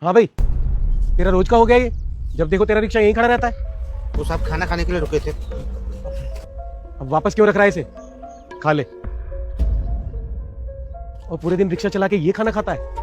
हाँ भाई, तेरा रोज का हो गया ये, जब देखो तेरा रिक्शा यहीं खड़ा रहता है। वो साहब खाना खाने के लिए रुके थे। अब वापस क्यों रख रहा है इसे? खा ले। और पूरे दिन रिक्शा चला के ये खाना खाता है।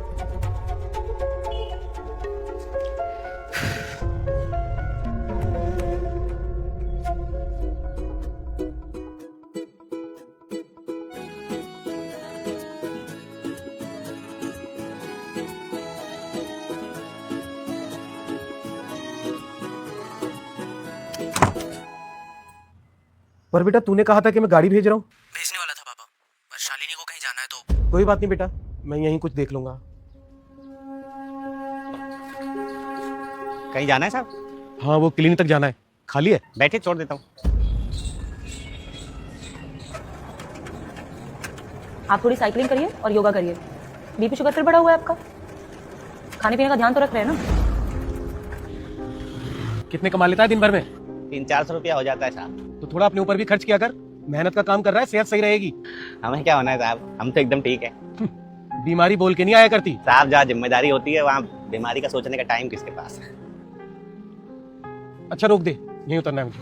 पर बेटा तूने कहा था कि मैं गाड़ी भेज रहा हूँ। भेजने वाला था पापा, पर शालिनी को कहीं जाना है तो। कोई बात नहीं बेटा, मैं यहीं कुछ देख लूंगा। कहीं जाना है साहब? हाँ, वो क्लिनिक तक जाना है। खाली है? बैठे, छोड़ देता हूँ। आप थोड़ी साइकिलिंग करिए और योगा करिए। बीपी शुगर फिर बढ़ा हुआ है आपका। खाने पीने का ध्यान तो रख रहे हैं ना? कितने कमा लेता है दिन भर में? 300-400 रुपया हो जाता है साहब। तो थोड़ा अपने ऊपर भी खर्च किया कर। मेहनत का काम कर रहा है, सेहत सही रहेगी। हमें क्या होना है साहब, हम तो एकदम ठीक है। बीमारी बोल के नहीं आया करती। साहब जहाँ जिम्मेदारी होती है वहाँ बीमारी का सोचने का टाइम किसके पास है? अच्छा रोक दे, यहीं उतरना है मुझे।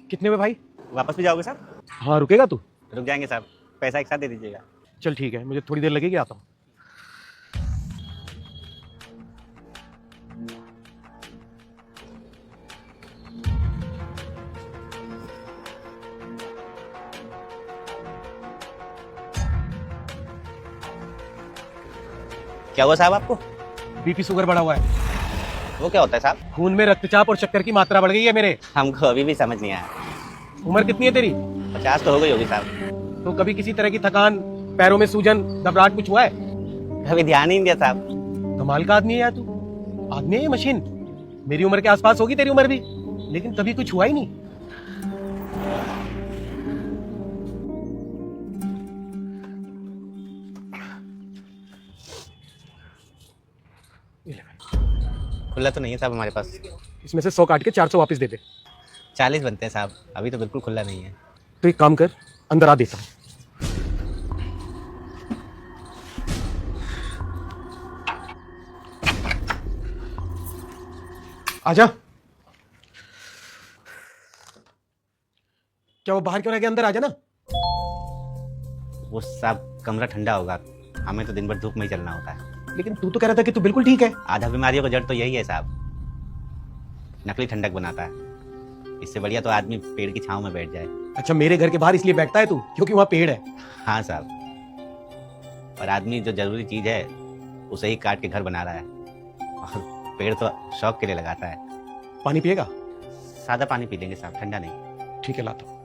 कितने में भाई? वापस भी जाओगे साहब? हाँ, रुकेगा तू? रुक जाएंगे साहब, पैसा एक साथ दे दीजिएगा। चल ठीक है, मुझे थोड़ी देर लगेगी, आता हूँ। क्या हुआ साहब आपको? बीपी शुगर बढ़ा हुआ है। वो क्या होता है साहब? खून में रक्तचाप और शक्कर की मात्रा बढ़ गई है मेरे। हमको अभी भी समझ नहीं आया। उम्र कितनी है तेरी? 50 तो हो गई होगी साहब। तो कभी किसी तरह की थकान, पैरों में सूजन, घबराहट कुछ हुआ है? कभी ध्यान ही नहीं दिया साहब। कमाल का आदमी है यार तू। आदमी है ये मशीन। मेरी उम्र के आसपास होगी तेरी उम्र भी, लेकिन कभी कुछ हुआ ही नहीं। खुला तो नहीं है साहब हमारे पास। इसमें से 100 काट के 400 वापस दे दे। 40 बनते हैं साहब, अभी तो बिल्कुल खुला नहीं है। तो एक काम कर, अंदर आ, देता हूँ। आजा। क्या वो बाहर क्यों रह गया? अंदर आजा ना। वो साहब कमरा ठंडा होगा, हमें तो दिन भर धूप में ही चलना होता है। लेकिन तू तो कह रहा था कि तू बिल्कुल ठीक है। आधा बीमारियों का जड़ तो यही है साहब, नकली ठंडक बनाता है। इससे बढ़िया तो आदमी पेड़ की छांव में बैठ जाए। अच्छा, मेरे घर के बाहर इसलिए बैठता है तू क्योंकि वहां पेड़ है? हाँ साहब, और आदमी जो जरूरी चीज है उसे ही काट के घर बना रहा है, और पेड़ तो शौक के लिए लगाता है। पानी पिएगा? सादा पानी पी लेंगे साहब, ठंडा नहीं। ठीक है, लाता हूं।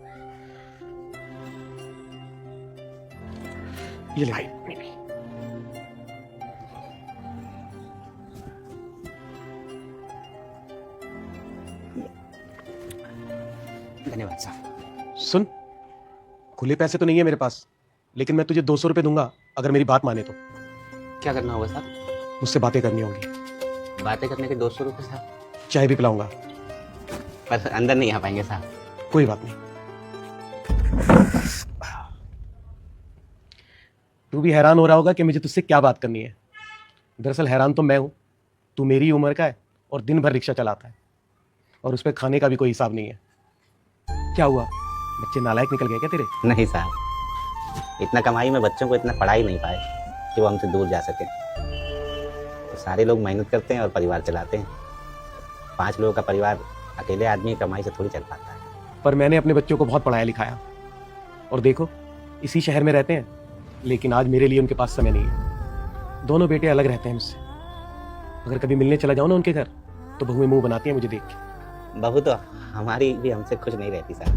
ये ले। धन्यवाद साहब। सुन, खुले पैसे तो नहीं है मेरे पास, लेकिन मैं तुझे 200 रुपए दूंगा अगर मेरी बात माने तो। क्या करना होगा साहब? मुझसे बातें करनी होंगी। बातें करने के 200 रुपये साहब? चाय भी पिलाऊंगा। पर अंदर नहीं आ पाएंगे साहब। कोई बात नहीं। तू भी हैरान हो रहा होगा कि मुझे तुझसे क्या बात करनी है। दरअसल हैरान तो मैं हूं। तू मेरी उम्र का है और दिन भर रिक्शा चलाता है, और उस पर खाने का भी कोई हिसाब नहीं है। क्या हुआ, बच्चे नालायक निकल गए क्या तेरे? नहीं साहब, इतना कमाई में बच्चों को इतना पढ़ा ही नहीं पाए कि वो हमसे दूर जा सके। तो सारे लोग मेहनत करते हैं और परिवार चलाते हैं। 5 लोगों का परिवार अकेले आदमी की कमाई से थोड़ी चल पाता है। पर मैंने अपने बच्चों को बहुत पढ़ाया लिखाया, और देखो इसी शहर में रहते हैं, लेकिन आज मेरे लिए उनके पास समय नहीं है। दोनों बेटे अलग रहते हैं मुझसे। अगर कभी मिलने चला जाऊँ ना उनके घर, तो बहुएं मुंह बनाती हैं मुझे देख के। बहू तो हमारी भी हमसे खुश नहीं रहती साहब,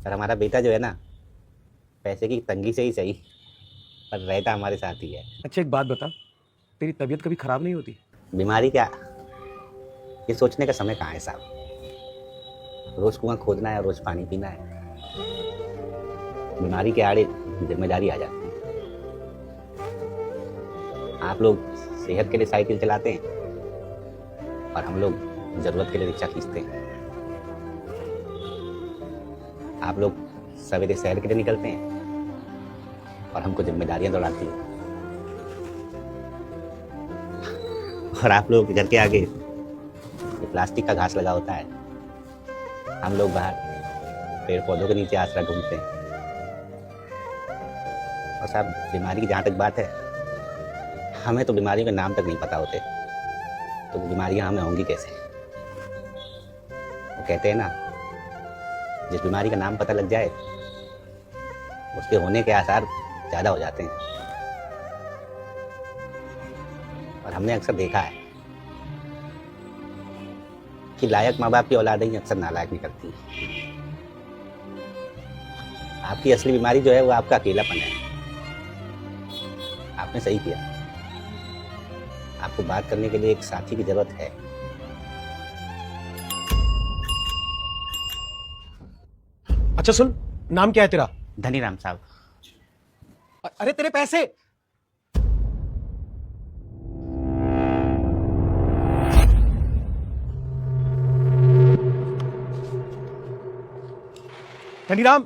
पर हमारा बेटा जो है ना, पैसे की तंगी से ही सही, पर रहता हमारे साथ ही है। अच्छा एक बात बता, तेरी तबीयत कभी खराब नहीं होती? बीमारी क्या, ये सोचने का समय कहाँ है साहब। रोज कुआं खोदना है, रोज पानी पीना है। बीमारी के आड़े जिम्मेदारी आ जाती है। आप लोग सेहत के लिए साइकिल चलाते हैं और हम लोग जरूरत के लिए रिक्शा खींचते हैं। आप लोग सवेरे सैर के लिए निकलते हैं और हमको जिम्मेदारियां दौड़ाती हैं। और आप लोगों के घर के आगे ये प्लास्टिक का घास लगा होता है, हम लोग बाहर पेड़ पौधों के नीचे आसरा ढूंढते हैं। और साहब बीमारी की जहाँ तक बात है, हमें तो बीमारियों के नाम तक नहीं पता होते, तो वो बीमारियाँ हमें होंगी कैसे? वो कहते हैं ना, जिस बीमारी का नाम पता लग जाए उसके होने के आसार ज़्यादा हो जाते हैं। और हमने अक्सर देखा है कि लायक माँ बाप की औलादें ही अक्सर नालायक निकलती हैं। आपकी असली बीमारी जो है वो आपका अकेलापन है। आपने सही किया, आपको बात करने के लिए एक साथी की जरूरत है। अच्छा सुन, नाम क्या है तेरा? धनीराम साहब। अरे तेरे पैसे। धनीराम,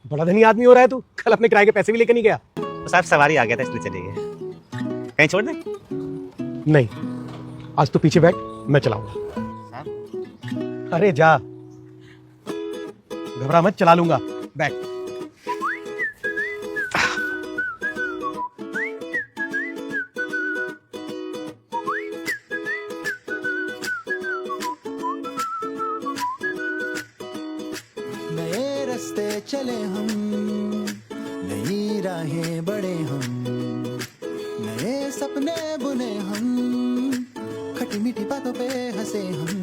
बड़ा धनी आदमी हो रहा है तू। कल अपने किराए के पैसे भी लेकर नहीं गया। तो साहब सवारी आ गया था इसलिए चले गए। कहीं छोड़ दें? नहीं, आज तू पीछे बैठ, मैं चलाऊंगा। साहब अरे जा, घबरा मत, चला लूंगा, बैठ। नए रास्ते चले हम, नई राहें बढ़े हम, नए सपने बुने हम, खटी मीठी बातों पे हंसे हम।